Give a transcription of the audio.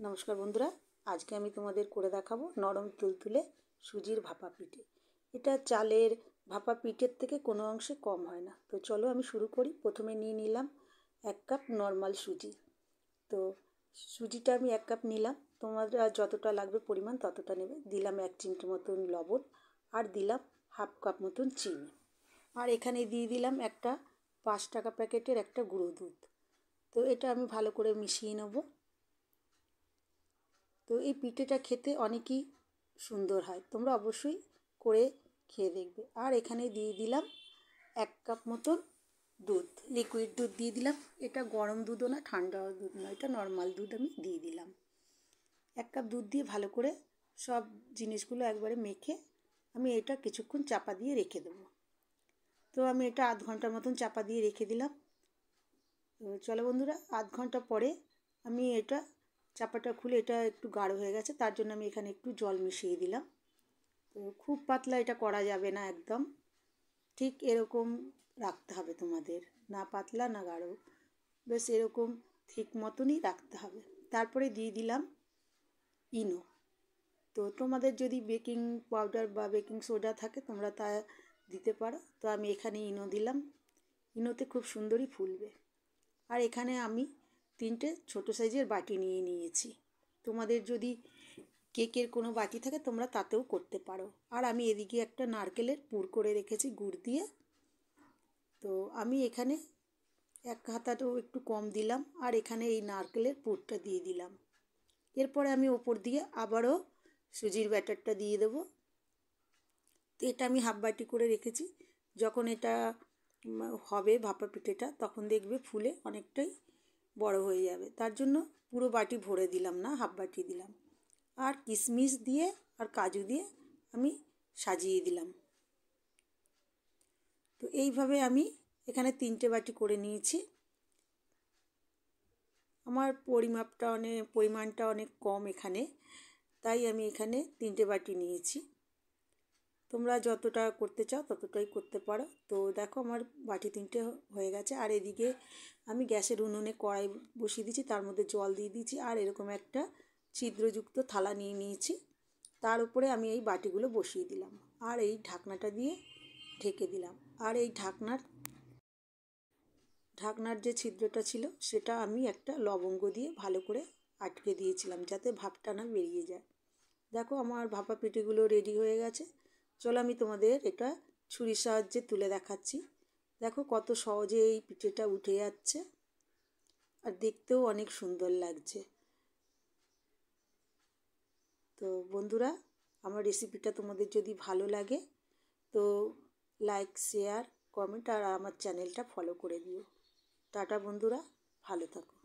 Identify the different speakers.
Speaker 1: নমস্কার বন্ধুরা, আজকে আমি তোমাদের করে দেখাবো নরম তুলতুলে সুজির ভাপা পিঠে। এটা চালের ভাপা পিঠের থেকে কোনো অংশে কম হয় না। তো চলো আমি শুরু করি। প্রথমে নিয়ে নিলাম 1 কাপ নর্মাল সুজি। তো সুজিটা আমি 1 কাপ নিলাম, তোমাদের যতটা লাগবে পরিমাণ ততটা নেবে। দিলাম 1 চিমটি মতন লবণ, আর দিলাম 1/2 কাপ মতন চিনি, আর এখানে দিয়ে দিলাম একটা 5 টাকা প্যাকেটের একটা গুঁড়ো দুধ। তো এটা আমি ভালো করে মিশিয়ে নেব। তো এই পিঠেটা খেতে অনেকই সুন্দর হয়, তোমরা অবশ্যই করে খেয়ে দেখবে। আর এখানে দিয়ে দিলাম 1 কাপ মতন দুধ, লিকুইড দুধ দিয়ে দিলাম। এটা গরম দুধও না, ঠান্ডা দুধ না, এটা নর্মাল দুধ আমি দিয়ে দিলাম। 1 কাপ দুধ দিয়ে ভালো করে সব জিনিসগুলো একবারে মেখে আমি এটা কিছুক্ষণ চাপা দিয়ে রেখে দেবো। তো আমি এটা আধ ঘন্টার মতন চাপা দিয়ে রেখে দিলাম। তো চলো বন্ধুরা, আধ ঘন্টা পরে আমি এটা চাপাটা খুলে, এটা একটু গাঢ় হয়ে গেছে, তার জন্য আমি এখানে একটু জল মিশিয়ে দিলাম। তো খুব পাতলা এটা করা যাবে না, একদম ঠিক এরকম রাখতে হবে তোমাদের, না পাতলা না গাঢ়, বেশ এরকম ঠিক মতনই রাখতে হবে। তারপরে দিয়ে দিলাম ইনো। তো তোমাদের যদি বেকিং পাউডার বা বেকিং সোডা থাকে তোমরা তা দিতে পারো। তো আমি এখানে ইনো দিলাম, ইনোতে খুব সুন্দরই ফুলবে। আর এখানে আমি 3টে ছোটো সাইজের বাটি নিয়ে নিয়েছি। তোমাদের যদি কেকের কোনো বাটি থাকে তোমরা তাতেও করতে পারো। আর আমি এদিকে একটা নারকেলের পুর করে রেখেছি গুড় দিয়ে। তো আমি এখানে 1 হাতাটাও একটু কম দিলাম, আর এখানে এই নারকেলের পুরটা দিয়ে দিলাম। এরপরে আমি ওপর দিয়ে আবারও সুজির ব্যাটারটা দিয়ে দেবো। তো এটা আমি হাফ বাটি করে রেখেছি। যখন এটা হবে ভাপা পিঠেটা, তখন দেখবে ফুলে অনেকটাই বড় হয়ে যাবে। তার জন্য পুরো বাটি ভরে দিলাম না, হাফ বাটি দিলাম। আর কিশমিশ দিয়ে আর কাজু দিয়ে আমি সাজিয়ে দিলাম। তো এইভাবে আমি এখানে 3টে বাটি করে নিয়েছি। আমার পরিমাণটা অনেক কম এখানে, তাই আমি এখানে 3টে বাটি নিয়েছি। তোমরা যতটা করতে চাও ততটাই করতে পারো। তো দেখো আমার বাটি 3টে হয়ে গেছে। আর এদিকে আমি গ্যাসের উনুনে কড়াই বসিয়ে দিয়েছি, তার মধ্যে জল দিয়ে দিয়েছি, আর এরকম একটা ছিদ্রযুক্ত থালা নিয়ে নিয়েছি। তার উপরে আমি এই বাটিগুলো বসিয়ে দিলাম, আর এই ঢাকনাটা দিয়ে ঢেকে দিলাম। আর এই ঢাকনার যে ছিদ্রটা ছিল সেটা আমি একটা লবঙ্গ দিয়ে ভালো করে আটকে দিয়েছিলাম, যাতে ভাপটা না বেরিয়ে যায়। দেখো আমার ভাপা পিঠেগুলো রেডি হয়ে গেছে। চলো আমি তোমাদের এটা ছুরির সাহায্যে তুলে দেখাচ্ছি। দেখো কত সহজে এই পিঠেটা উঠে যাচ্ছে, আর দেখতেও অনেক সুন্দর লাগছে। তো বন্ধুরা, আমার রেসিপিটা তোমাদের যদি ভালো লাগে তো লাইক, শেয়ার, কমেন্ট আর আমার চ্যানেলটা ফলো করে দিও। টাটা বন্ধুরা, ভালো থাকো।